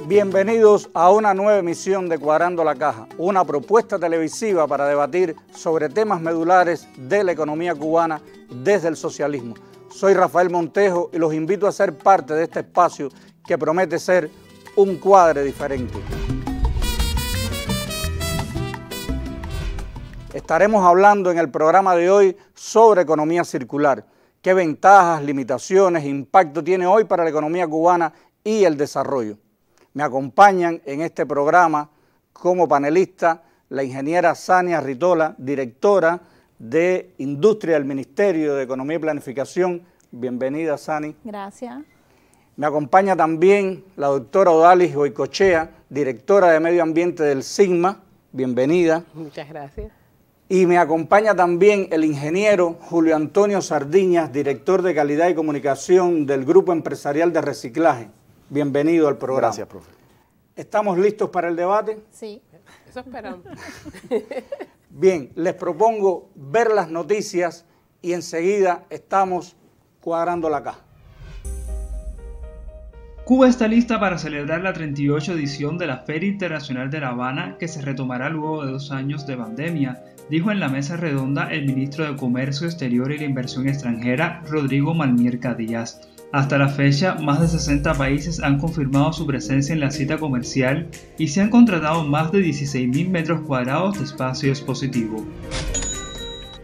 Bienvenidos a una nueva emisión de Cuadrando la Caja, una propuesta televisiva para debatir sobre temas medulares de la economía cubana desde el socialismo. Soy Rafael Montejo y los invito a ser parte de este espacio que promete ser un cuadre diferente. Estaremos hablando en el programa de hoy sobre economía circular. ¿Qué ventajas, limitaciones, impacto tiene hoy para la economía cubana y el desarrollo? Me acompañan en este programa como panelista la ingeniera Sania Ritola, directora de Industria del Ministerio de Economía y Planificación. Bienvenida, Sani. Gracias. Me acompaña también la doctora Odalis Goicoechea, directora de Medio Ambiente del SIGMA. Bienvenida. Muchas gracias. Y me acompaña también el ingeniero Julio Antonio Sardiñas, director de Calidad y Comunicación del Grupo Empresarial de Reciclaje. Bienvenido al programa. Gracias, profe. ¿Estamos listos para el debate? Sí. Eso esperamos. Bien, les propongo ver las noticias y enseguida estamos cuadrando la caja. Cuba está lista para celebrar la 38ª edición de la Feria Internacional de La Habana, que se retomará luego de 2 años de pandemia, dijo en la mesa redonda el ministro de Comercio Exterior y la Inversión Extranjera, Rodrigo Malmierca Díaz. Hasta la fecha, más de 60 países han confirmado su presencia en la cita comercial y se han contratado más de 16.000 metros cuadrados de espacio expositivo.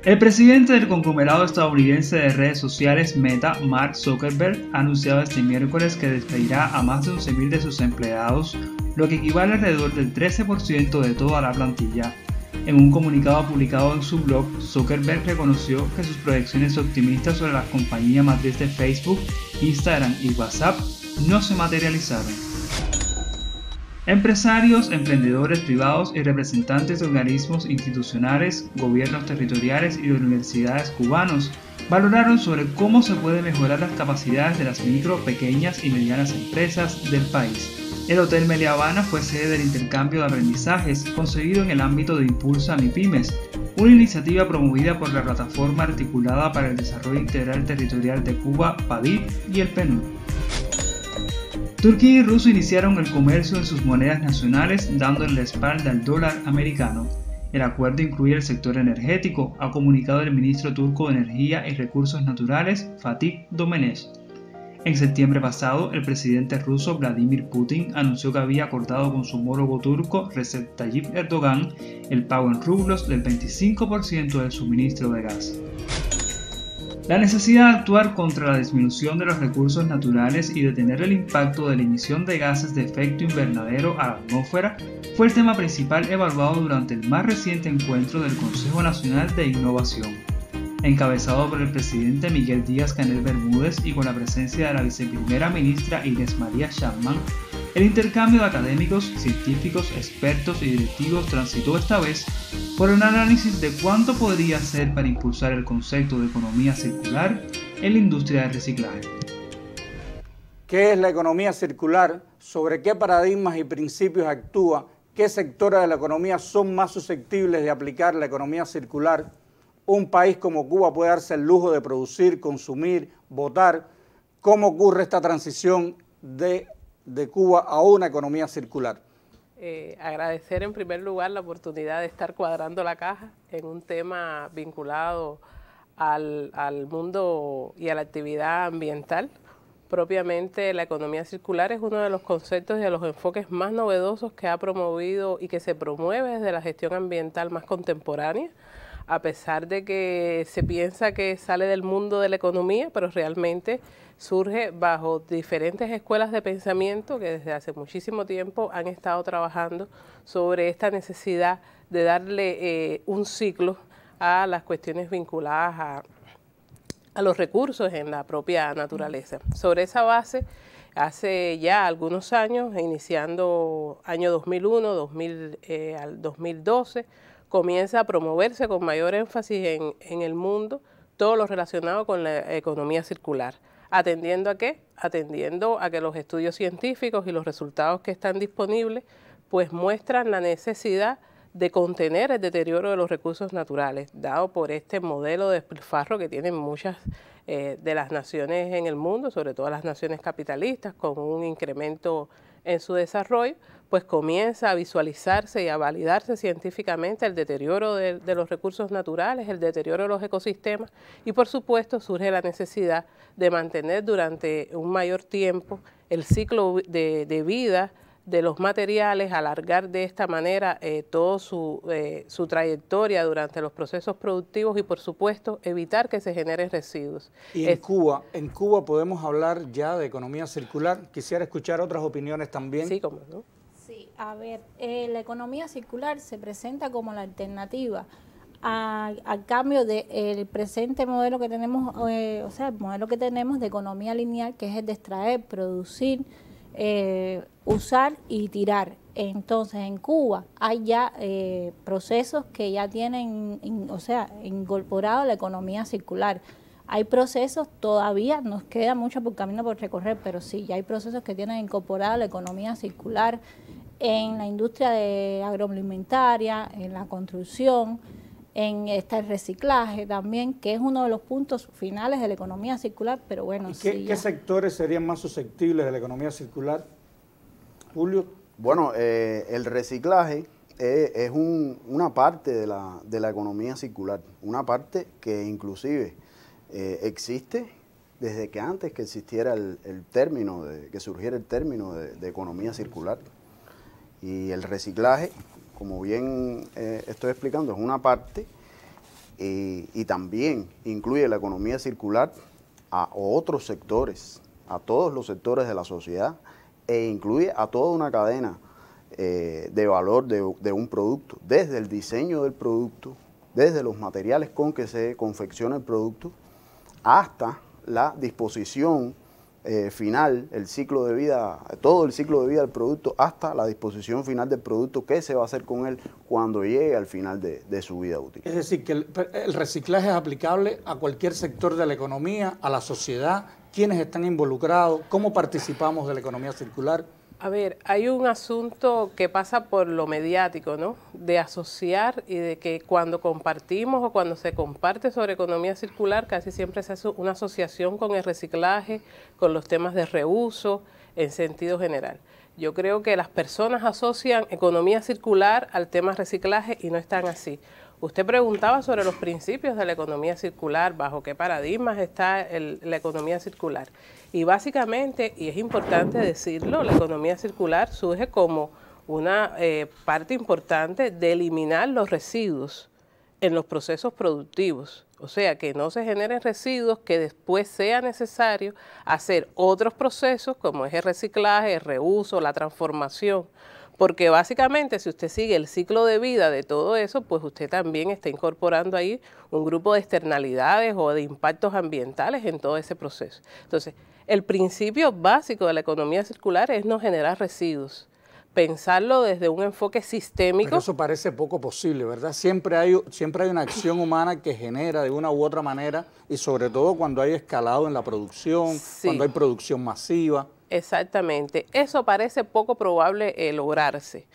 El presidente del conglomerado estadounidense de redes sociales Meta, Mark Zuckerberg, ha anunciado este miércoles que despedirá a más de 11.000 de sus empleados, lo que equivale a alrededor del 13% de toda la plantilla. En un comunicado publicado en su blog, Zuckerberg reconoció que sus proyecciones optimistas sobre la compañía matriz de Facebook, Instagram y WhatsApp no se materializaron. Empresarios, emprendedores privados y representantes de organismos institucionales, gobiernos territoriales y de universidades cubanos valoraron sobre cómo se puede mejorar las capacidades de las micro, pequeñas y medianas empresas del país. El Hotel Meliá Habana fue sede del intercambio de aprendizajes concebido en el ámbito de Impulsa MIPYMES, una iniciativa promovida por la Plataforma Articulada para el Desarrollo Integral Territorial de Cuba, PADIT, y el PNUD. Turquía y Rusia iniciaron el comercio en sus monedas nacionales, dándole la espalda al dólar americano. El acuerdo incluye el sector energético, ha comunicado el ministro turco de Energía y Recursos Naturales, Fatih Domenech. En septiembre pasado, el presidente ruso Vladimir Putin anunció que había acordado con su homólogo turco Recep Tayyip Erdogan el pago en rublos del 25% del suministro de gas. La necesidad de actuar contra la disminución de los recursos naturales y detener el impacto de la emisión de gases de efecto invernadero a la atmósfera fue el tema principal evaluado durante el más reciente encuentro del Consejo Nacional de Innovación. Encabezado por el presidente Miguel Díaz-Canel Bermúdez y con la presencia de la viceprimera ministra Inés María Chapman, el intercambio de académicos, científicos, expertos y directivos transitó esta vez por un análisis de cuánto podría hacer para impulsar el concepto de economía circular en la industria del reciclaje. ¿Qué es la economía circular? ¿Sobre qué paradigmas y principios actúa? ¿Qué sectores de la economía son más susceptibles de aplicar la economía circular? Un país como Cuba puede darse el lujo de producir, consumir, votar. ¿Cómo ocurre esta transición de Cuba a una economía circular? Agradecer en primer lugar la oportunidad de estar cuadrando la caja en un tema vinculado al mundo y a la actividad ambiental. Propiamente la economía circular es uno de los conceptos y de los enfoques más novedosos que ha promovido y que se promueve desde la gestión ambiental más contemporánea, a pesar de que se piensa que sale del mundo de la economía, pero realmente surge bajo diferentes escuelas de pensamiento que desde hace muchísimo tiempo han estado trabajando sobre esta necesidad de darle un ciclo a las cuestiones vinculadas a los recursos en la propia naturaleza. Sobre esa base, hace ya algunos años, iniciando año 2001, al 2012, comienza a promoverse con mayor énfasis en el mundo todo lo relacionado con la economía circular. ¿Atendiendo a qué? Atendiendo a que los estudios científicos y los resultados que están disponibles pues muestran la necesidad de contener el deterioro de los recursos naturales, dado por este modelo de despilfarro que tienen muchas de las naciones en el mundo, sobre todo las naciones capitalistas, con un incremento en su desarrollo, pues comienza a visualizarse y a validarse científicamente el deterioro de los recursos naturales, el deterioro de los ecosistemas y por supuesto surge la necesidad de mantener durante un mayor tiempo el ciclo de vida de los materiales, alargar de esta manera toda su trayectoria durante los procesos productivos y por supuesto evitar que se generen residuos. Y en Cuba podemos hablar ya de economía circular. Quisiera escuchar otras opiniones también. Sí, cómo no. Sí, a ver, la economía circular se presenta como la alternativa al cambio del presente modelo que tenemos, o sea, el modelo que tenemos de economía lineal, que es el de extraer, producir, usar y tirar. Entonces, en Cuba hay ya procesos que ya tienen, o sea, incorporado la economía circular. Hay procesos, todavía nos queda mucho por camino por recorrer, pero sí, ya hay procesos que tienen incorporada la economía circular en la industria agroalimentaria, en la construcción, está el reciclaje también, que es uno de los puntos finales de la economía circular, pero bueno, ¿Y qué sectores serían más susceptibles de la economía circular? Julio. Bueno, el reciclaje es una parte de la economía circular, una parte que inclusive existe desde que antes que existiera el término, que surgiera el término de economía circular. Y el reciclaje, como bien estoy explicando, es una parte y también incluye la economía circular a otros sectores, a todos los sectores de la sociedad e incluye a toda una cadena de valor de un producto, desde el diseño del producto, desde los materiales con que se confecciona el producto, hasta la disposición final, el ciclo de vida, todo el ciclo de vida del producto, hasta la disposición final del producto, qué se va a hacer con él cuando llegue al final de su vida útil. Es decir, que el reciclaje es aplicable a cualquier sector de la economía, a la sociedad, quiénes están involucrados, cómo participamos de la economía circular. A ver, hay un asunto que pasa por lo mediático, ¿no? De asociar y de que cuando compartimos o cuando se comparte sobre economía circular, casi siempre se hace una asociación con el reciclaje, con los temas de reuso, en sentido general. Yo creo que las personas asocian economía circular al tema reciclaje y no están así. Usted preguntaba sobre los principios de la economía circular, bajo qué paradigmas está la economía circular. Y básicamente, y es importante decirlo, la economía circular surge como una parte importante de eliminar los residuos en los procesos productivos. O sea, que no se generen residuos que después sea necesario hacer otros procesos como es el reciclaje, el reuso, la transformación. Porque básicamente si usted sigue el ciclo de vida de todo eso, pues usted también está incorporando ahí un grupo de externalidades o de impactos ambientales en todo ese proceso. Entonces, el principio básico de la economía circular es no generar residuos, pensarlo desde un enfoque sistémico. Pero eso parece poco posible, ¿verdad? Siempre hay una acción humana que genera de una u otra manera y sobre todo cuando hay escalado en la producción, sí, cuando hay producción masiva. Exactamente, eso parece poco probable lograrse,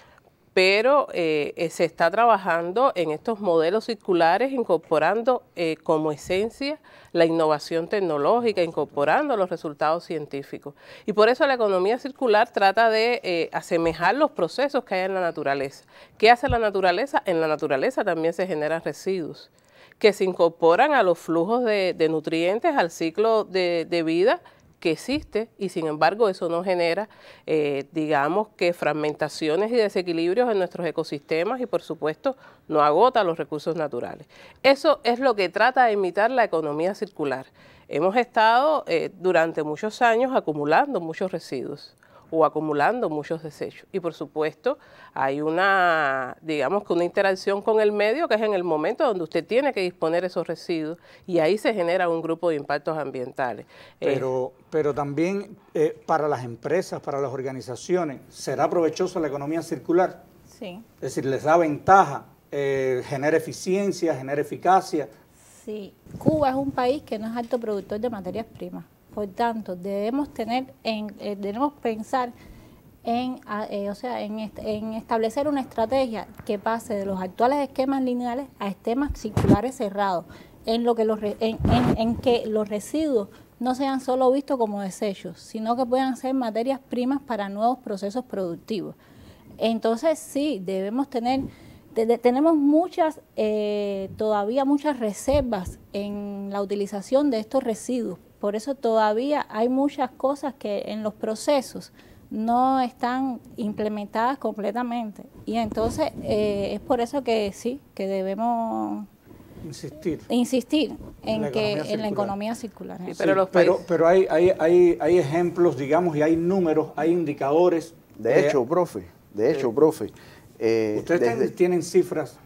pero se está trabajando en estos modelos circulares incorporando como esencia la innovación tecnológica, incorporando los resultados científicos. Y por eso la economía circular trata de asemejar los procesos que hay en la naturaleza. ¿Qué hace la naturaleza? En la naturaleza también se generan residuos que se incorporan a los flujos de nutrientes, al ciclo de vida que existe y sin embargo eso no genera, digamos que fragmentaciones y desequilibrios en nuestros ecosistemas y por supuesto no agota los recursos naturales. Eso es lo que trata de imitar la economía circular. Hemos estado durante muchos años acumulando muchos residuos o acumulando muchos desechos. Y por supuesto hay una, digamos que una interacción con el medio que es en el momento donde usted tiene que disponer esos residuos y ahí se genera un grupo de impactos ambientales. Pero también para las empresas, para las organizaciones, ¿será provechosa la economía circular? Sí. Es decir, ¿les da ventaja, genera eficiencia, genera eficacia? Sí. Sí, Cuba es un país que no es alto productor de materias primas. Por tanto, debemos pensar en establecer una estrategia que pase de los actuales esquemas lineales a esquemas circulares cerrados, en que los residuos no sean solo vistos como desechos, sino que puedan ser materias primas para nuevos procesos productivos. Entonces, sí, tenemos todavía muchas reservas en la utilización de estos residuos. Por eso todavía hay muchas cosas que en los procesos no están implementadas completamente. Y entonces es por eso que sí, que debemos insistir en la economía circular. Sí, pero hay ejemplos, digamos, y hay números, hay indicadores. De hecho, profe, ustedes tienen cifras,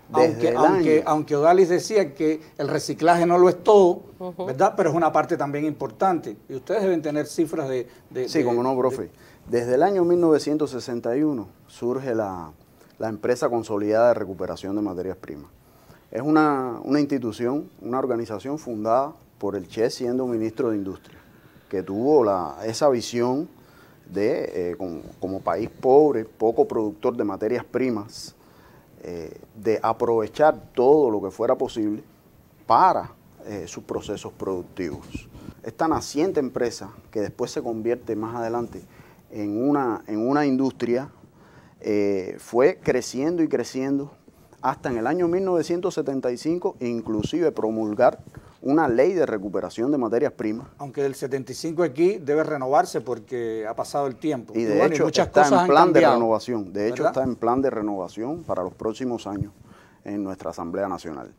aunque Odalis decía que el reciclaje no lo es todo, ¿verdad? Pero es una parte también importante. Y ustedes deben tener cifras Sí, como no, profe. Desde el año 1961 surge la Empresa Consolidada de Recuperación de Materias Primas. Es una institución, una organización fundada por el Che siendo ministro de Industria, que tuvo esa visión de, como país pobre, poco productor de materias primas, de aprovechar todo lo que fuera posible para sus procesos productivos. Esta naciente empresa, que después se convierte más adelante en una industria, fue creciendo y creciendo hasta en el año 1975 inclusive promulgar una ley de recuperación de materias primas. Aunque del 75 aquí debe renovarse porque ha pasado el tiempo. Y de hecho está en plan de renovación. De hecho está en plan de renovación para los próximos años en nuestra Asamblea Nacional.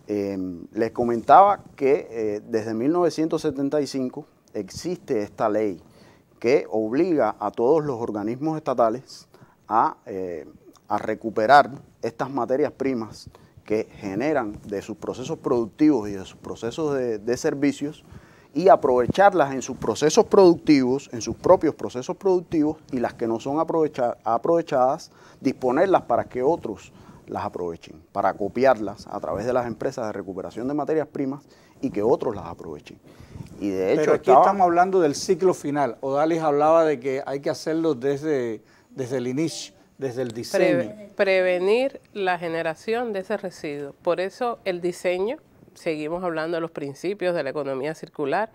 Les comentaba que desde 1975 existe esta ley que obliga a todos los organismos estatales a recuperar estas materias primas que generan de sus procesos productivos y de sus procesos de servicios y aprovecharlas en sus procesos productivos, en sus propios procesos productivos, y las que no son aprovechadas, disponerlas para que otros las aprovechen, para copiarlas a través de las empresas de recuperación de materias primas y que otros las aprovechen. Y de hecho pero aquí estamos hablando del ciclo final. Odalis hablaba de que hay que hacerlo desde el inicio, desde el diseño. Prevenir la generación de ese residuo. Por eso el diseño, seguimos hablando de los principios de la economía circular,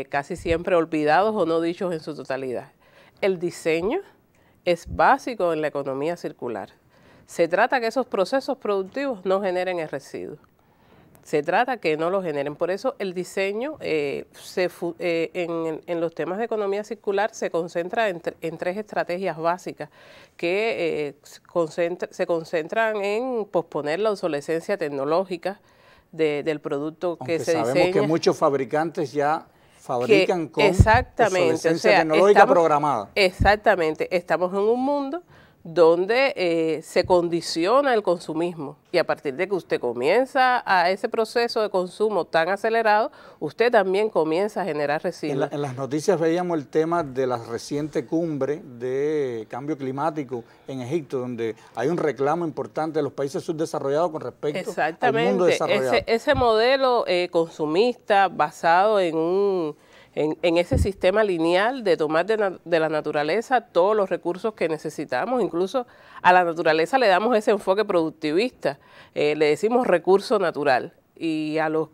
casi siempre olvidados o no dichos en su totalidad. El diseño es básico en la economía circular. Se trata que esos procesos productivos no generen el residuo. Se trata que no lo generen. Por eso el diseño en los temas de economía circular se concentra en tres estrategias básicas que se concentran en posponer la obsolescencia tecnológica del producto que se diseña. Sabemos que muchos fabricantes ya fabrican con obsolescencia tecnológica programada. Exactamente. Estamos en un mundo donde se condiciona el consumismo, y a partir de que usted comienza a ese proceso de consumo tan acelerado, usted también comienza a generar residuos. En las noticias veíamos el tema de la reciente cumbre de cambio climático en Egipto, donde hay un reclamo importante de los países subdesarrollados con respecto al mundo desarrollado. Ese modelo consumista basado en ese sistema lineal de tomar de la naturaleza todos los recursos que necesitamos. Incluso a la naturaleza le damos ese enfoque productivista, le decimos recurso natural. Y a los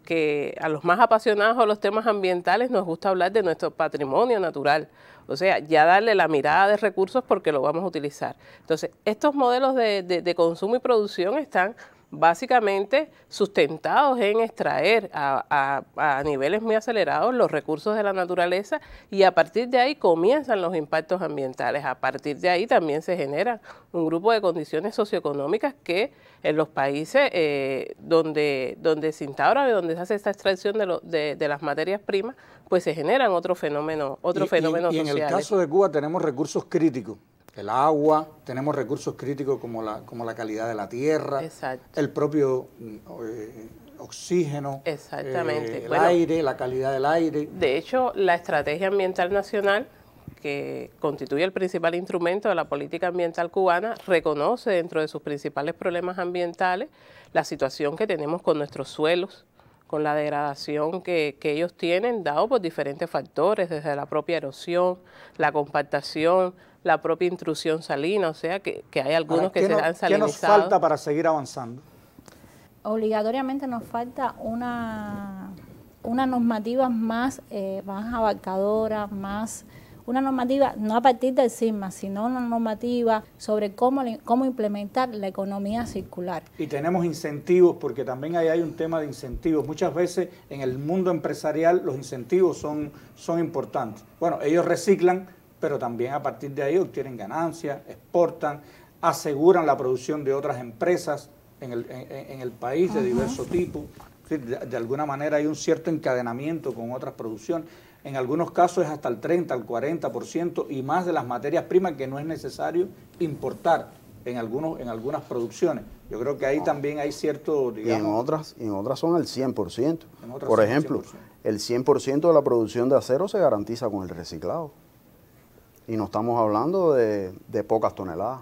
más apasionados a los temas ambientales nos gusta hablar de nuestro patrimonio natural. O sea, ya darle la mirada de recursos porque lo vamos a utilizar. Entonces, estos modelos de consumo y producción están básicamente sustentados en extraer a niveles muy acelerados los recursos de la naturaleza, y a partir de ahí comienzan los impactos ambientales. A partir de ahí también se genera un grupo de condiciones socioeconómicas que en los países donde se instaura y donde se hace esta extracción de las materias primas, pues se generan otros fenómenos sociales. Y en el caso de Cuba tenemos recursos críticos. El agua, tenemos recursos críticos como la calidad de la tierra, exacto, el propio oxígeno, exactamente, el aire, la calidad del aire. De hecho, la Estrategia Ambiental Nacional, que constituye el principal instrumento de la política ambiental cubana, reconoce dentro de sus principales problemas ambientales la situación que tenemos con nuestros suelos, con la degradación que ellos tienen, dado por diferentes factores, desde la propia erosión, la compactación, la propia intrusión salina, o sea que hay algunos que se han salinizados. ¿Qué nos falta para seguir avanzando? Obligatoriamente nos falta una normativa más abarcadora, una normativa no a partir del CISMA, sino una normativa sobre cómo implementar la economía circular. Y tenemos incentivos, porque también hay un tema de incentivos. Muchas veces en el mundo empresarial los incentivos son importantes. Bueno, ellos reciclan, pero también a partir de ahí obtienen ganancias, exportan, aseguran la producción de otras empresas en el país de diverso tipo. De alguna manera hay un cierto encadenamiento con otras producciones. En algunos casos es hasta el 30, el 40% y más de las materias primas que no es necesario importar en algunas producciones. Yo creo que ahí también hay cierto, digamos... Y en otras son el 100%. Por ejemplo, 100%. El 100% de la producción de acero se garantiza con el reciclado. Y no estamos hablando de pocas toneladas.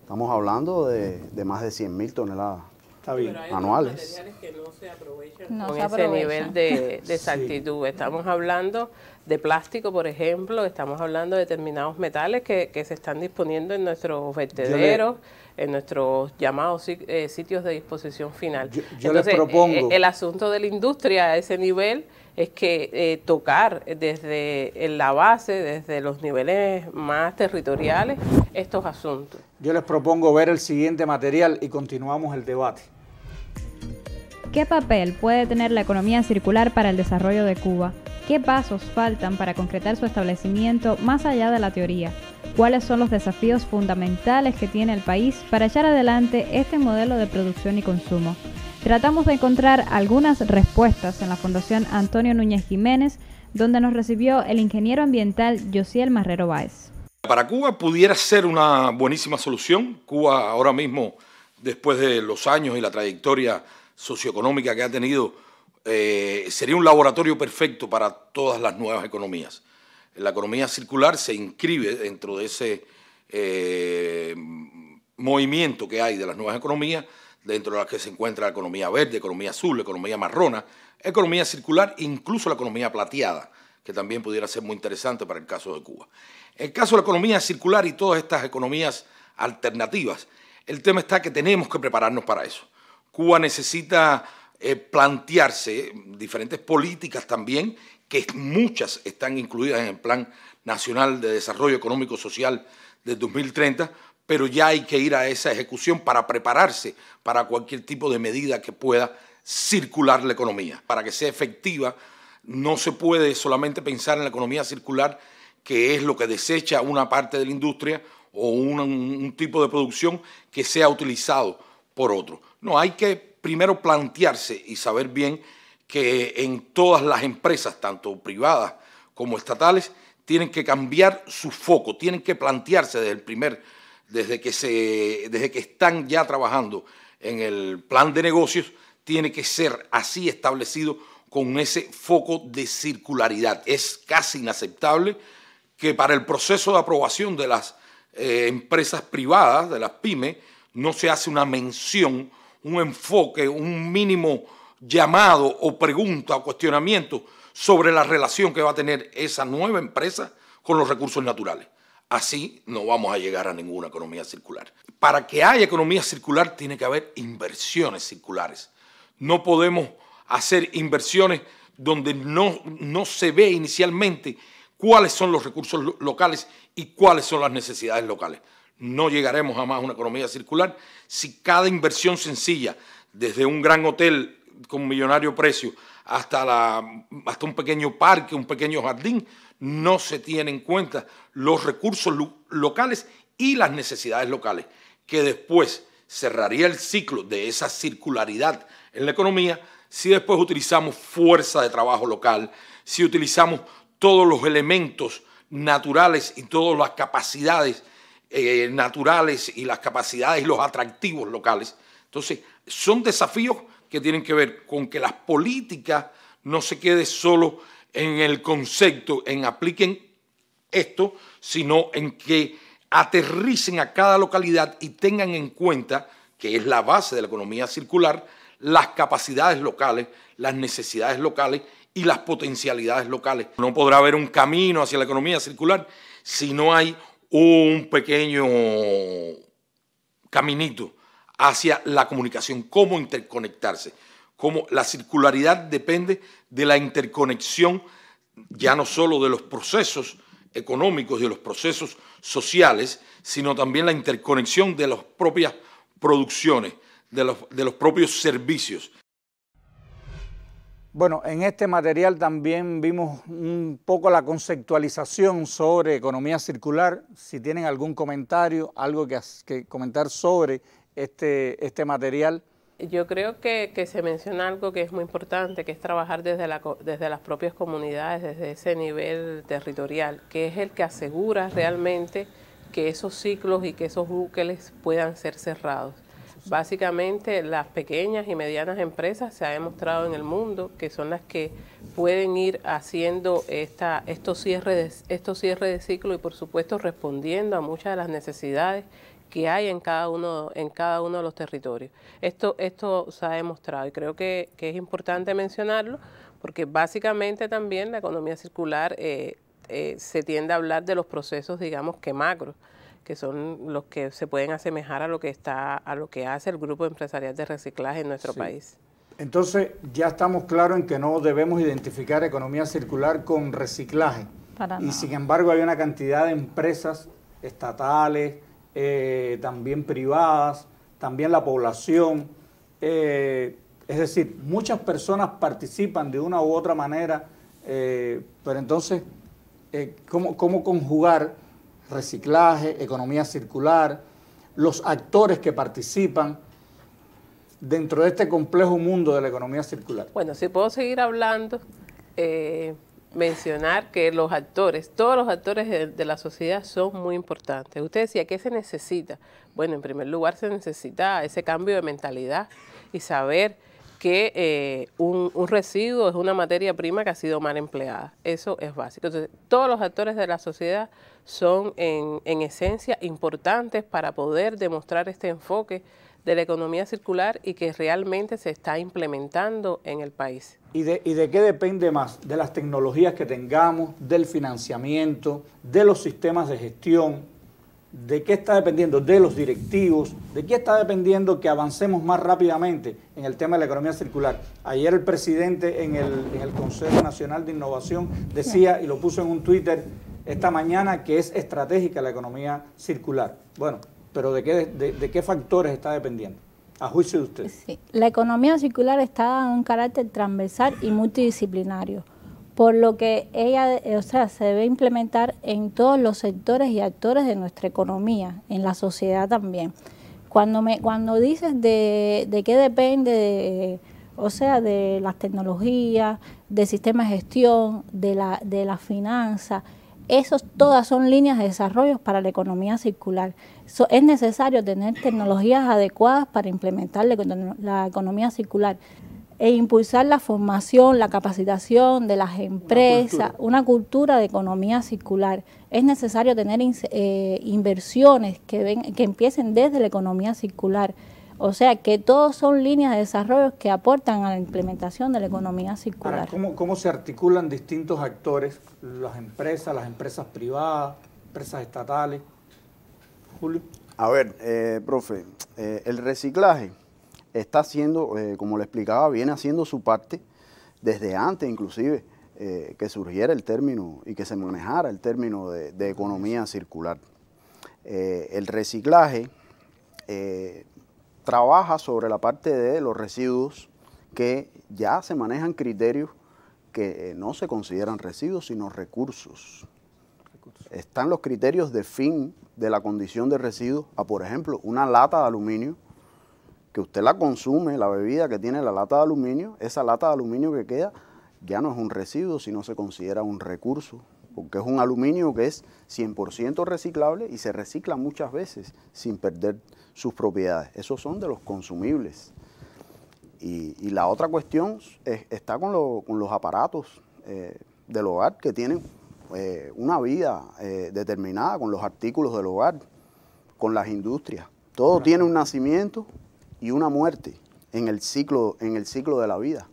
Estamos hablando de más de 100.000 toneladas. Está bien. Pero hay anuales. Materiales que no se aprovechan con ese nivel de exactitud. Sí. Estamos hablando de plástico, por ejemplo, estamos hablando de determinados metales que se están disponiendo en nuestros vertederos, en nuestros llamados sitios de disposición final. Yo Entonces, les propongo... el asunto de la industria a ese nivel es que tocar desde la base, desde los niveles más territoriales, estos asuntos. Yo les propongo ver el siguiente material y continuamos el debate. ¿Qué papel puede tener la economía circular para el desarrollo de Cuba? ¿Qué pasos faltan para concretar su establecimiento más allá de la teoría? ¿Cuáles son los desafíos fundamentales que tiene el país para echar adelante este modelo de producción y consumo? Tratamos de encontrar algunas respuestas en la Fundación Antonio Núñez Jiménez, donde nos recibió el ingeniero ambiental Josiel Marrero Báez. Para Cuba pudiera ser una buenísima solución. Cuba ahora mismo, después de los años y la trayectoria socioeconómica que ha tenido, sería un laboratorio perfecto para todas las nuevas economías. La economía circular se inscribe dentro de ese movimiento que hay de las nuevas economías, dentro de las que se encuentra la economía verde, economía azul, la economía marrona, economía circular, incluso la economía plateada, que también pudiera ser muy interesante para el caso de Cuba. En el caso de la economía circular y todas estas economías alternativas, el tema está que tenemos que prepararnos para eso. Cuba necesita plantearse diferentes políticas también, que muchas están incluidas en el Plan Nacional de Desarrollo Económico Social del 2030, pero ya hay que ir a esa ejecución para prepararse para cualquier tipo de medida que pueda circular la economía. Para que sea efectiva, no se puede solamente pensar en la economía circular, que es lo que desecha una parte de la industria o un tipo de producción que sea utilizado por otro. No, hay que primero plantearse y saber bien que en todas las empresas, tanto privadas como estatales, tienen que cambiar su foco, tienen que plantearse desde que están ya trabajando en el plan de negocios, tiene que ser así establecido con ese foco de circularidad. Es casi inaceptable que para el proceso de aprobación de las empresas privadas, de las pymes, no se hace una mención, un enfoque, un mínimo llamado o pregunta o cuestionamiento sobre la relación que va a tener esa nueva empresa con los recursos naturales. Así no vamos a llegar a ninguna economía circular. Para que haya economía circular tiene que haber inversiones circulares. No podemos hacer inversiones donde no se ve inicialmente cuáles son los recursos locales y cuáles son las necesidades locales. No llegaremos jamás a una economía circular si cada inversión sencilla, desde un gran hotel con millonario precio hasta un pequeño parque, un pequeño jardín, no se tiene en cuenta los recursos locales y las necesidades locales, que después cerraría el ciclo de esa circularidad en la economía si después utilizamos fuerza de trabajo local, si utilizamos todos los elementos naturales y todas las capacidades naturales y las capacidades y los atractivos locales. Entonces, son desafíos que tienen que ver con que las políticas no se queden solo en el concepto, en apliquen esto, sino en que aterricen a cada localidad y tengan en cuenta, que es la base de la economía circular, las capacidades locales, las necesidades locales y las potencialidades locales. No podrá haber un camino hacia la economía circular si no hay un pequeño caminito hacia la comunicación, cómo interconectarse. Cómo la circularidad depende de la interconexión ya no solo de los procesos económicos y de los procesos sociales, sino también la interconexión de las propias producciones, de los propios servicios. Bueno, en este material también vimos un poco la conceptualización sobre economía circular. Si tienen algún comentario, algo que comentar sobre este material. Yo creo que se menciona algo que es muy importante, que es trabajar desde las propias comunidades, desde ese nivel territorial, que es el que asegura realmente que esos ciclos y que esos bucles puedan ser cerrados. Básicamente las pequeñas y medianas empresas se ha demostrado en el mundo que son las que pueden ir haciendo estos cierres de ciclo y por supuesto respondiendo a muchas de las necesidades que hay en cada uno de los territorios. Esto se ha demostrado y creo que es importante mencionarlo porque básicamente también la economía circular se tiende a hablar de los procesos, digamos que macros, que son los que se pueden asemejar a lo que hace el grupo empresarial de reciclaje en nuestro país. Entonces ya estamos claros en que no debemos identificar economía circular con reciclaje. Y sin embargo hay una cantidad de empresas estatales, también privadas, también la población, es decir, muchas personas participan de una u otra manera, pero entonces, ¿cómo conjugar reciclaje, economía circular, los actores que participan dentro de este complejo mundo de la economía circular? Bueno, si puedo seguir hablando, mencionar que los actores, todos los actores de la sociedad son muy importantes. Usted decía, ¿qué se necesita? Bueno, en primer lugar se necesita ese cambio de mentalidad y saber que un residuo es una materia prima que ha sido mal empleada. Eso es básico. Entonces, todos los actores de la sociedad son en esencia importantes para poder demostrar este enfoque de la economía circular y que realmente se está implementando en el país. ¿Y de qué depende más? ¿De las tecnologías que tengamos, del financiamiento, de los sistemas de gestión? ¿De qué está dependiendo? ¿De los directivos? ¿De qué está dependiendo que avancemos más rápidamente en el tema de la economía circular? Ayer el presidente en el Consejo Nacional de Innovación decía, y lo puso en un Twitter esta mañana, que es estratégica la economía circular. Bueno, pero ¿de qué factores está dependiendo? A juicio de usted. Sí, la economía circular está en un carácter transversal y multidisciplinario, por lo que ella, se debe implementar en todos los sectores y actores de nuestra economía, en la sociedad también. Cuando dices de qué depende, de las tecnologías, del sistema de gestión, de la finanza, todas son líneas de desarrollo para la economía circular. Es necesario tener tecnologías adecuadas para implementar la economía circular e impulsar la formación, la capacitación de las empresas, una cultura de economía circular. Es necesario tener inversiones que empiecen desde la economía circular. O sea, que todos son líneas de desarrollo que aportan a la implementación de la economía circular. Ahora, ¿cómo se articulan distintos actores? Las empresas privadas, empresas estatales. Julio. A ver, profe, el reciclaje está haciendo, como le explicaba, viene haciendo su parte desde antes inclusive que surgiera el término y que se manejara el término de economía circular. El reciclaje trabaja sobre la parte de los residuos que ya se manejan criterios que no se consideran residuos, sino recursos. Están los criterios de fin de la condición de residuo a, por ejemplo, una lata de aluminio, que usted la consume, la bebida que tiene la lata de aluminio, esa lata de aluminio que queda ya no es un residuo, sino se considera un recurso, porque es un aluminio que es 100% reciclable y se recicla muchas veces sin perder sus propiedades. Esos son de los consumibles. Y la otra cuestión está con los aparatos del hogar que tienen una vida determinada, con los artículos del hogar, con las industrias. Todo tiene un nacimiento y una muerte. en el ciclo de la vida.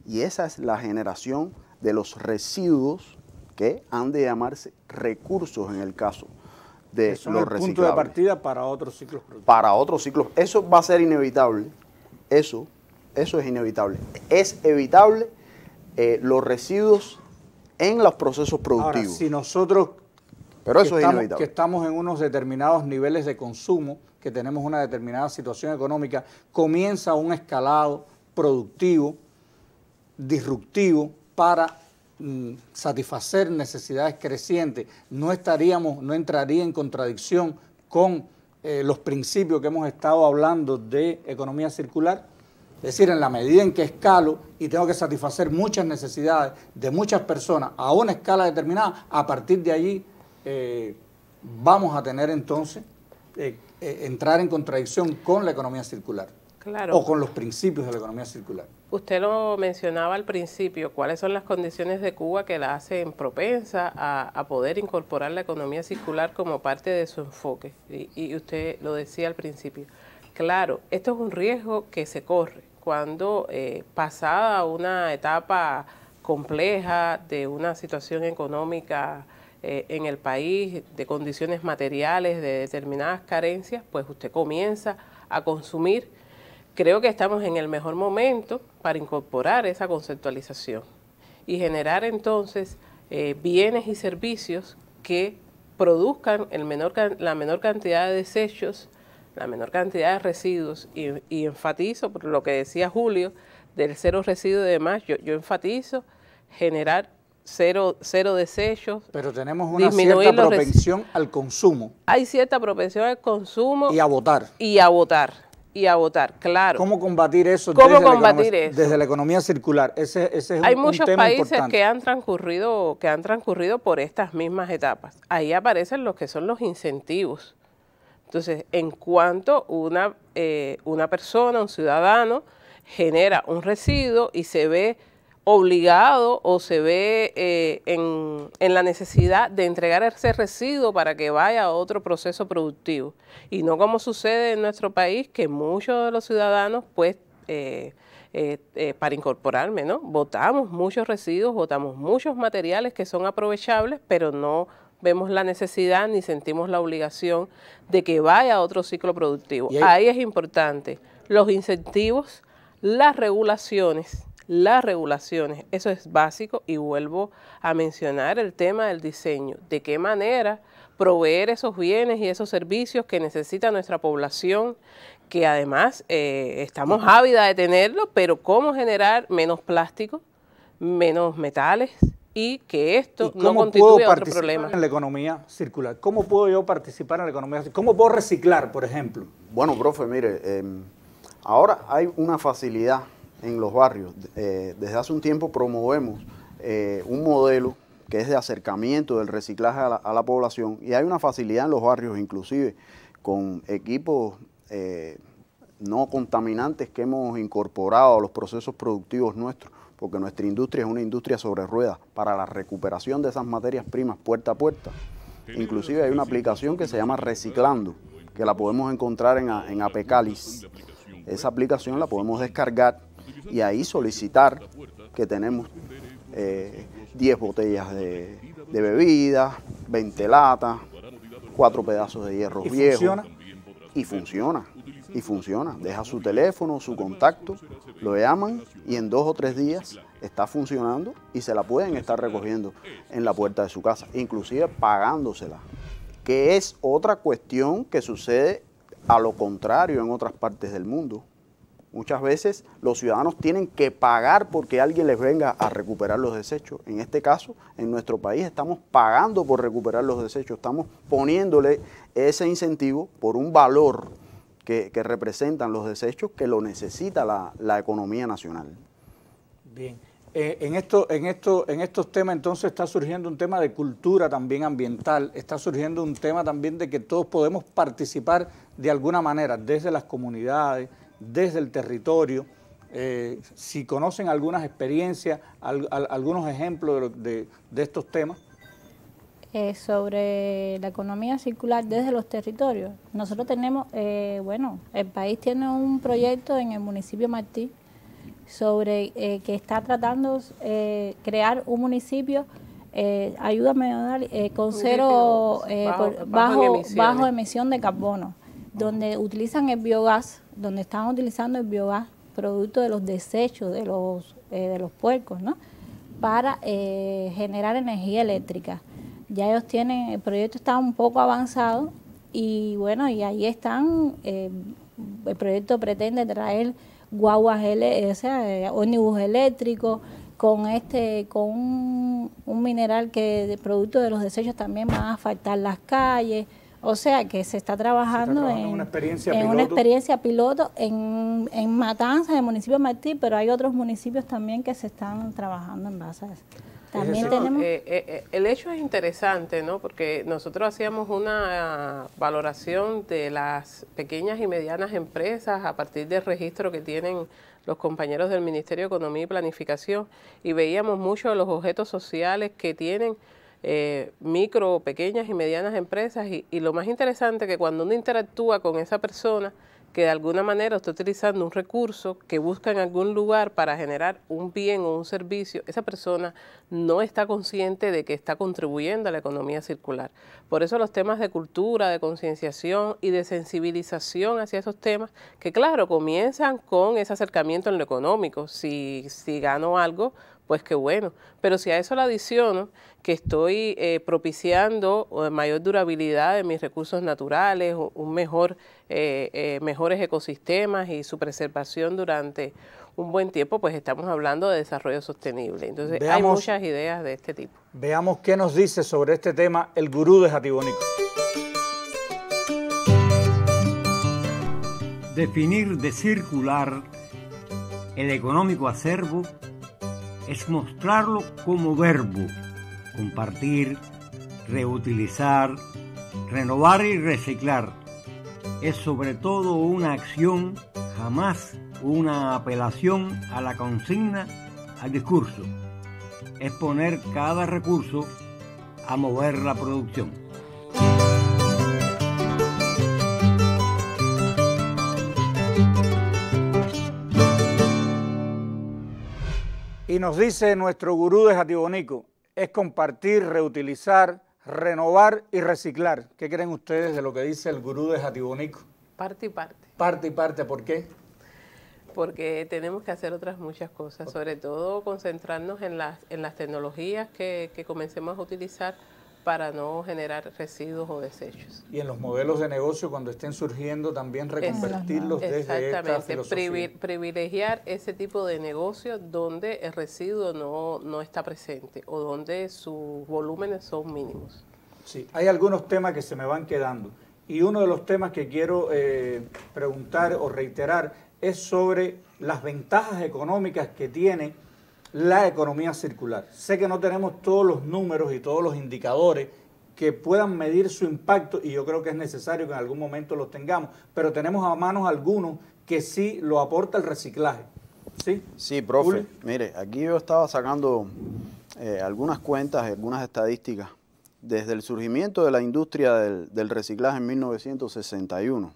Y esa es la generación de los residuos que han de llamarse recursos en el caso de los reciclables. Punto de partida para otros ciclos productivos. Para otros ciclos. Eso va a ser inevitable. Eso es inevitable. Es evitable los residuos en los procesos productivos. Ahora, si nosotros pero eso es inevitable. Que estamos en unos determinados niveles de consumo, que tenemos una determinada situación económica, comienza un escalado productivo, disruptivo, para satisfacer necesidades crecientes. No entraría en contradicción con los principios que hemos estado hablando de economía circular. Es decir, en la medida en que escalo y tengo que satisfacer muchas necesidades de muchas personas a una escala determinada, a partir de allí vamos a tener entonces entrar en contradicción con la economía circular. Claro. O con los principios de la economía circular. Usted lo mencionaba al principio, ¿cuáles son las condiciones de Cuba que la hacen propensa a poder incorporar la economía circular como parte de su enfoque? Y usted lo decía al principio. Claro, esto es un riesgo que se corre cuando pasada una etapa compleja de una situación económica en el país, de condiciones materiales, de determinadas carencias, pues usted comienza a consumir. Creo que estamos en el mejor momento para incorporar esa conceptualización y generar entonces bienes y servicios que produzcan la menor cantidad de desechos, la menor cantidad de residuos, y enfatizo por lo que decía Julio del cero residuo y demás, yo enfatizo generar cero desechos. Pero tenemos una cierta propensión al consumo. Hay cierta propensión al consumo. Y a votar. Y a votar, claro. ¿Cómo combatir eso? ¿Cómo combatir eso? Desde la economía circular. Ese es Hay un muchos tema países importante. que han transcurrido por estas mismas etapas. Ahí aparecen los que son los incentivos. Entonces, en cuanto una persona, un ciudadano, genera un residuo y se ve obligado o se ve en la necesidad de entregar ese residuo para que vaya a otro proceso productivo. Y no como sucede en nuestro país, que muchos de los ciudadanos, pues, para incorporarme, ¿no? Botamos muchos residuos, botamos muchos materiales que son aprovechables, pero no vemos la necesidad ni sentimos la obligación de que vaya a otro ciclo productivo. Ahí es importante los incentivos, las regulaciones, eso es básico, y vuelvo a mencionar el tema del diseño, de qué manera proveer esos bienes y esos servicios que necesita nuestra población, que además estamos ávidas de tenerlo, pero cómo generar menos plástico, menos metales, y que esto no constituya otro problema. En la economía circular, ¿cómo puedo yo participar en la economía circular? ¿Cómo puedo reciclar, por ejemplo? Bueno, profe, mire, ahora hay una facilidad en los barrios. Desde hace un tiempo promovemos un modelo que es de acercamiento del reciclaje a la población, y hay una facilidad en los barrios, inclusive con equipos no contaminantes que hemos incorporado a los procesos productivos nuestros, porque nuestra industria es una industria sobre ruedas para la recuperación de esas materias primas puerta a puerta. Inclusive hay una aplicación que se llama Reciclando, que la podemos encontrar en Apecalis. Esa aplicación la podemos descargar y ahí solicitar que tenemos 10 botellas de bebida, 20 latas, 4 pedazos de hierro viejo. ¿Funciona? Y funciona. Deja su teléfono, su contacto, lo llaman y en 2 o 3 días está funcionando y se la pueden estar recogiendo en la puerta de su casa, inclusive pagándosela, que es otra cuestión que sucede a lo contrario en otras partes del mundo. Muchas veces los ciudadanos tienen que pagar porque alguien les venga a recuperar los desechos. En este caso, en nuestro país estamos pagando por recuperar los desechos, estamos poniéndole ese incentivo por un valor que representan los desechos que lo necesita la economía nacional. Bien. En estos temas entonces está surgiendo un tema de cultura también ambiental, está surgiendo un tema también de que todos podemos participar de alguna manera, desde las comunidades, desde el territorio. Si conocen algunas experiencias, algunos ejemplos de estos temas. Sobre la economía circular desde los territorios. Nosotros tenemos, bueno, el país tiene un proyecto en el municipio Martí sobre que está tratando crear un municipio, ayúdame, con cero, bajo emisión de carbono, donde utilizan el biogás, donde están utilizando el biogás, producto de los desechos de los puercos, ¿no? Para generar energía eléctrica. Ya ellos tienen, el proyecto está un poco avanzado y bueno, y ahí están, el proyecto pretende traer guaguas, ómnibus eléctricos, con un mineral que de producto de los desechos también van a asfaltar las calles. O sea que se está trabajando en una experiencia piloto en Matanzas, en el municipio de Martí, pero hay otros municipios también que se están trabajando en base a eso. También tenemos... el hecho es interesante, ¿no? Porque nosotros hacíamos una valoración de las pequeñas y medianas empresas a partir del registro que tienen los compañeros del Ministerio de Economía y Planificación, y veíamos muchos de los objetos sociales que tienen micro, pequeñas y medianas empresas, y lo más interesante es que cuando uno interactúa con esa persona que de alguna manera está utilizando un recurso que busca en algún lugar para generar un bien o un servicio, esa persona no está consciente de que está contribuyendo a la economía circular. Por eso los temas de cultura, de concienciación y de sensibilización hacia esos temas, que claro, comienzan con ese acercamiento en lo económico. Si gano algo, pues qué bueno. Pero si a eso le adiciono que estoy propiciando mayor durabilidad de mis recursos naturales, mejores ecosistemas y su preservación durante un buen tiempo, pues estamos hablando de desarrollo sostenible. Entonces hay muchas ideas de este tipo. Veamos qué nos dice sobre este tema el gurú de Jatibonico. Definir de circular el económico acervo es mostrarlo como verbo, compartir, reutilizar, renovar y reciclar. Es sobre todo una acción, jamás una apelación a la consigna, al discurso. Es poner cada recurso a mover la producción. Y nos dice nuestro gurú de Jatibonico, es compartir, reutilizar, renovar y reciclar. ¿Qué creen ustedes de lo que dice el gurú de Jatibonico? Parte y parte. Parte y parte, ¿por qué? Porque tenemos que hacer otras muchas cosas, sobre todo concentrarnos en las tecnologías que comencemos a utilizar para no generar residuos o desechos. Y en los modelos de negocio, cuando estén surgiendo, también reconvertirlos desde esta filosofía. Privilegiar ese tipo de negocio donde el residuo no está presente o donde sus volúmenes son mínimos. Sí, hay algunos temas que se me van quedando. Y uno de los temas que quiero preguntar o reiterar es sobre las ventajas económicas que tiene la economía circular. Sé que no tenemos todos los números y todos los indicadores que puedan medir su impacto, y yo creo que es necesario que en algún momento los tengamos, pero tenemos a manos algunos que sí lo aporta el reciclaje. ¿Sí? Sí, profe. Julio. Mire, aquí yo estaba sacando algunas cuentas, algunas estadísticas. Desde el surgimiento de la industria del reciclaje en 1961,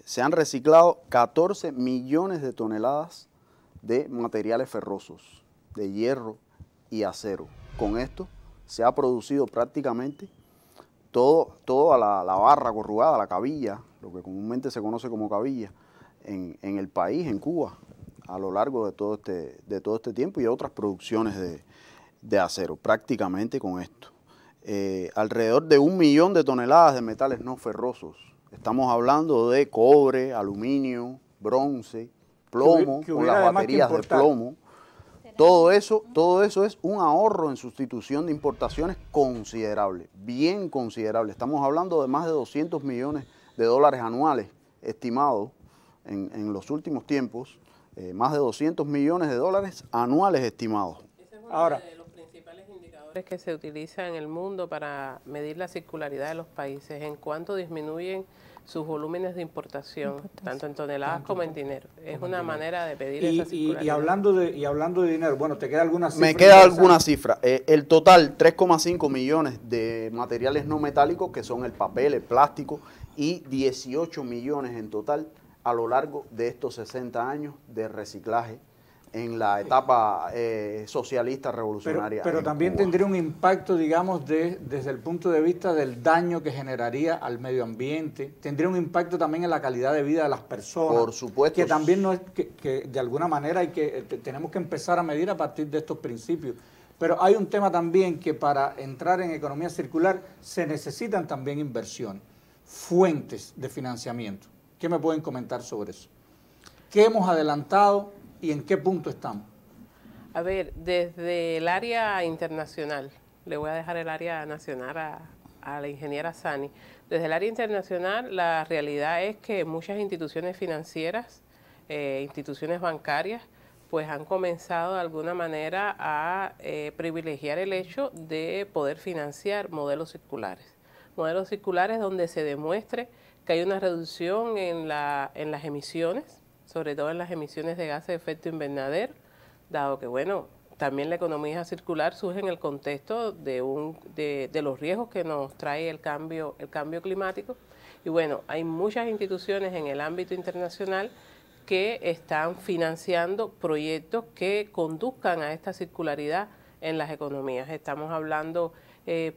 se han reciclado 14 millones de toneladas de materiales ferrosos, de hierro y acero. Con esto se ha producido prácticamente toda la barra corrugada, la cabilla, lo que comúnmente se conoce como cabilla, en el país, en Cuba, a lo largo de todo este tiempo, y otras producciones de acero, prácticamente con esto. Alrededor de 1 millón de toneladas de metales no ferrosos. Estamos hablando de cobre, aluminio, bronce, plomo, con las baterías de plomo. Todo eso es un ahorro en sustitución de importaciones considerable, bien considerable. Estamos hablando de más de 200 millones de dólares anuales estimados en los últimos tiempos, más de 200 millones de dólares anuales estimados. Ese es uno de los principales indicadores que se utilizan en el mundo para medir la circularidad de los países, en cuánto disminuyen sus volúmenes de importación, tanto en toneladas como en dinero. Es una manera de pedir esa circularidad. Y hablando de dinero, bueno, ¿te queda alguna cifra? Me queda alguna cifra. El total, 3,5 millones de materiales no metálicos, que son el papel, el plástico, y 18 millones en total a lo largo de estos 60 años de reciclaje en la etapa socialista revolucionaria. Pero también Cuba. tendría un impacto, digamos, desde el punto de vista del daño que generaría al medio ambiente, tendría un impacto también en la calidad de vida de las personas. Por supuesto. Que también no es que de alguna manera tenemos que empezar a medir a partir de estos principios. Pero hay un tema también que para entrar en economía circular se necesitan también inversiones, fuentes de financiamiento. ¿Qué me pueden comentar sobre eso? ¿Qué hemos adelantado y en qué punto estamos? A ver, desde el área internacional, le voy a dejar el área nacional a la ingeniera Sani. Desde el área internacional, la realidad es que muchas instituciones financieras, instituciones bancarias, pues han comenzado de alguna manera a privilegiar el hecho de poder financiar modelos circulares. Modelos circulares donde se demuestre que hay una reducción en las emisiones, sobre todo en las emisiones de gases de efecto invernadero, dado que, bueno, también la economía circular surge en el contexto de los riesgos que nos trae el cambio climático. Y bueno, hay muchas instituciones en el ámbito internacional que están financiando proyectos que conduzcan a esta circularidad en las economías. Estamos hablando,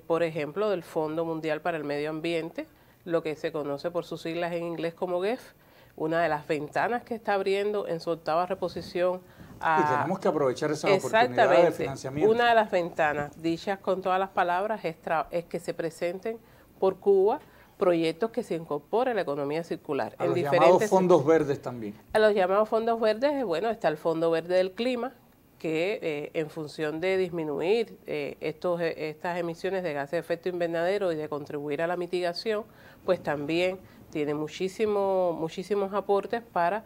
por ejemplo, del Fondo Mundial para el Medio Ambiente, lo que se conoce por sus siglas en inglés como GEF, una de las ventanas que está abriendo en su 8ª reposición. Y tenemos que aprovechar esa oportunidad de financiamiento. Una de las ventanas, dichas con todas las palabras, es que se presenten por Cuba proyectos que se incorporen a la economía circular. A los llamados fondos verdes también. A los llamados fondos verdes, bueno, está el Fondo Verde del Clima, que en función de disminuir estas emisiones de gases de efecto invernadero y de contribuir a la mitigación, pues también tiene muchísimos aportes para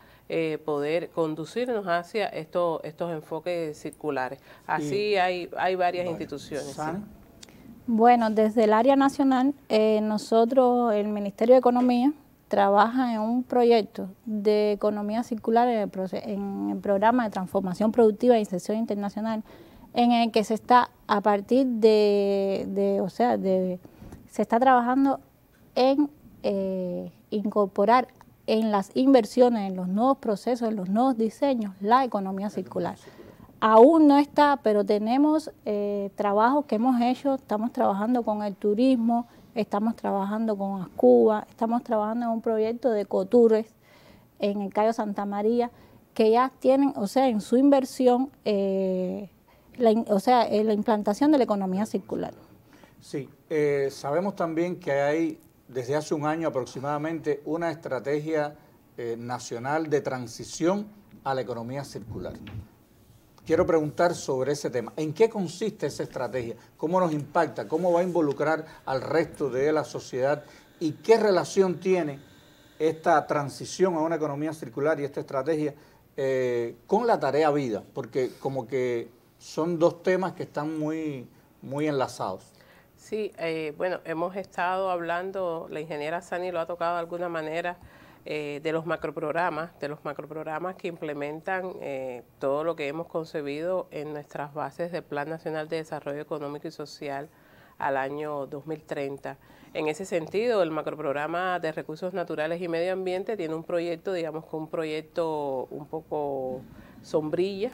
poder conducirnos hacia estos enfoques circulares. Así hay varias instituciones. Sí. Bueno, desde el área nacional, nosotros, el Ministerio de Economía, trabaja en un proyecto de economía circular en el programa de transformación productiva e inserción internacional, en el que se está a partir se está trabajando en incorporar en las inversiones, en los nuevos procesos, en los nuevos diseños, la economía circular. Aún no está, pero tenemos trabajos que hemos hecho, estamos trabajando con el turismo, estamos trabajando con Ascuba, estamos trabajando en un proyecto de ecotures en el Cayo Santa María, que ya tienen, en su inversión, la implantación de la economía circular. Sí, sabemos también que hay desde hace un año aproximadamente una estrategia nacional de transición a la economía circular. Quiero preguntar sobre ese tema. ¿En qué consiste esa estrategia? ¿Cómo nos impacta? ¿Cómo va a involucrar al resto de la sociedad? ¿Y qué relación tiene esta transición a una economía circular y esta estrategia con la tarea vida? Porque como que son dos temas que están muy enlazados. Sí, bueno, hemos estado hablando, la ingeniera Sani lo ha tocado de alguna manera, de los macroprogramas que implementan todo lo que hemos concebido en nuestras bases del Plan Nacional de Desarrollo Económico y Social al año 2030. En ese sentido, el macroprograma de Recursos Naturales y Medio Ambiente tiene un proyecto, digamos que un proyecto un poco sombrilla,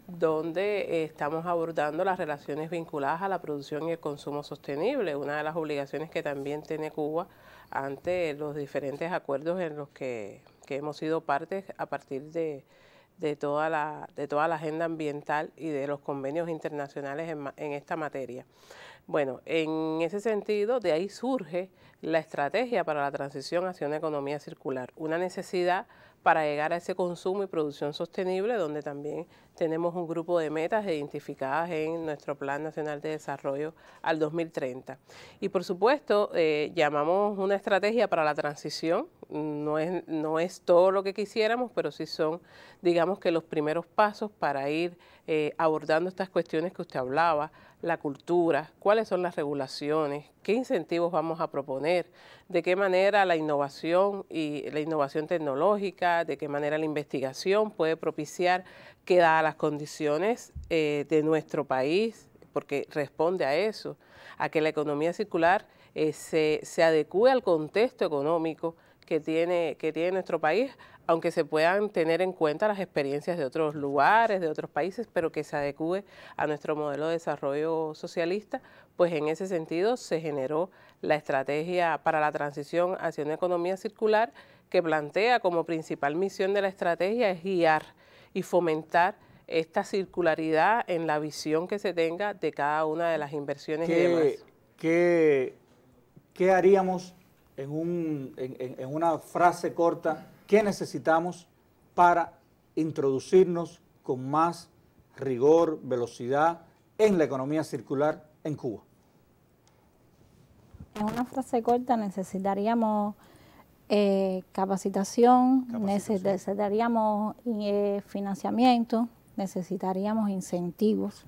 donde estamos abordando las relaciones vinculadas a la producción y el consumo sostenible, una de las obligaciones que también tiene Cuba ante los diferentes acuerdos en los que hemos sido parte a partir de toda la agenda ambiental y de los convenios internacionales en esta materia. Bueno, en ese sentido, de ahí surge la estrategia para la transición hacia una economía circular, una necesidad para llegar a ese consumo y producción sostenible, donde también tenemos un grupo de metas identificadas en nuestro Plan Nacional de Desarrollo al 2030. Y por supuesto, llamamos una estrategia para la transición, no es todo lo que quisiéramos, pero sí son, digamos que los primeros pasos para ir abordando estas cuestiones que usted hablaba, la cultura, cuáles son las regulaciones, qué incentivos vamos a proponer, de qué manera la innovación y la innovación tecnológica, de qué manera la investigación puede propiciar que dadas las condiciones de nuestro país, porque responde a eso, a que la economía circular se adecue al contexto económico que tiene nuestro país, aunque se puedan tener en cuenta las experiencias de otros lugares, de otros países, pero que se adecue a nuestro modelo de desarrollo socialista, pues en ese sentido se generó la estrategia para la transición hacia una economía circular que plantea como principal misión de la estrategia es guiar y fomentar esta circularidad en la visión que se tenga de cada una de las inversiones y demás. ¿Qué haríamos en una frase corta? ¿Qué necesitamos para introducirnos con más rigor, velocidad en la economía circular en Cuba? En una frase corta necesitaríamos capacitación, necesitaríamos financiamiento, necesitaríamos incentivos.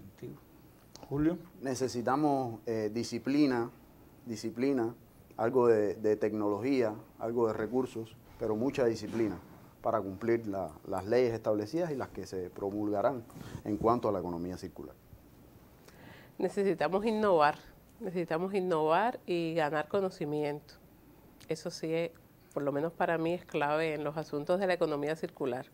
Julio. Necesitamos disciplina, algo de tecnología, algo de recursos, pero mucha disciplina para cumplir las leyes establecidas y las que se promulgarán en cuanto a la economía circular. Necesitamos innovar y ganar conocimiento. Eso sí, por lo menos para mí, es clave en los asuntos de la economía circular.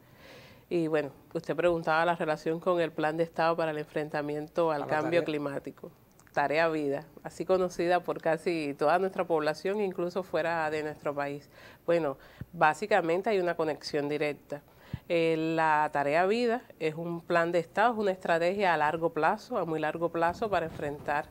Y bueno, usted preguntaba la relación con el Plan de Estado para el enfrentamiento al cambio climático. Tarea Vida, así conocida por casi toda nuestra población, incluso fuera de nuestro país. Bueno, básicamente hay una conexión directa. La Tarea Vida es un plan de Estado, es una estrategia a largo plazo, a muy largo plazo, para enfrentar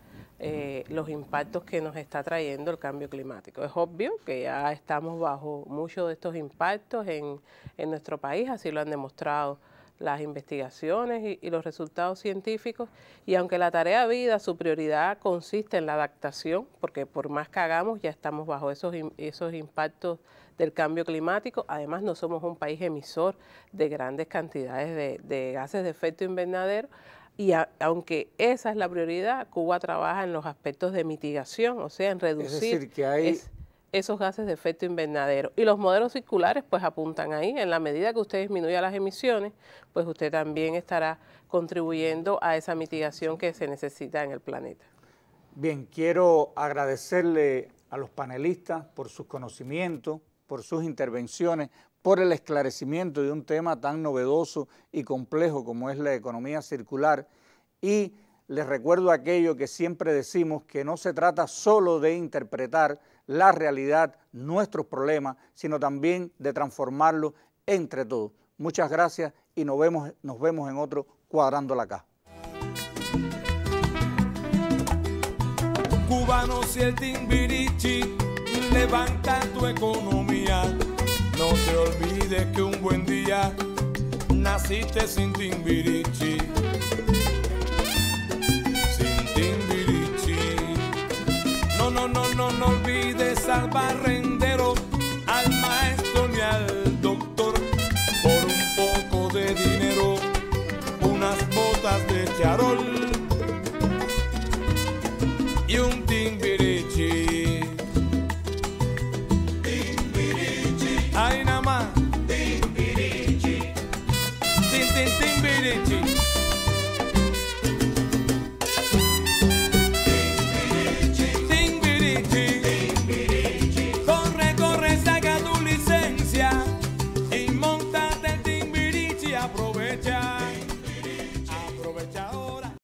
los impactos que nos está trayendo el cambio climático. Es obvio que ya estamos bajo muchos de estos impactos en nuestro país, así lo han demostrado las investigaciones y los resultados científicos, y aunque la Tarea Vida, su prioridad consiste en la adaptación, porque por más que hagamos ya estamos bajo esos impactos del cambio climático. Además, no somos un país emisor de grandes cantidades de gases de efecto invernadero, y aunque esa es la prioridad, Cuba trabaja en los aspectos de mitigación, o sea, en reducir, es decir, que hay esos gases de efecto invernadero. Y los modelos circulares pues apuntan ahí. En la medida que usted disminuya las emisiones, pues usted también estará contribuyendo a esa mitigación que se necesita en el planeta. Bien, quiero agradecerle a los panelistas por sus conocimientos, por sus intervenciones, por el esclarecimiento de un tema tan novedoso y complejo como es la economía circular. Y les recuerdo aquello que siempre decimos, que no se trata solo de interpretar la realidad, nuestros problemas, sino también de transformarlos entre todos. Muchas gracias y nos vemos en otro Cuadrando la Caja. Cubanos y el Timbirichi, levanta tu economía. No te olvides que un buen día naciste sin Timbirichi. Sin Timbirichi. No olvides al barrendero, al maestro ni al doctor. Por un poco de dinero, unas botas de charol.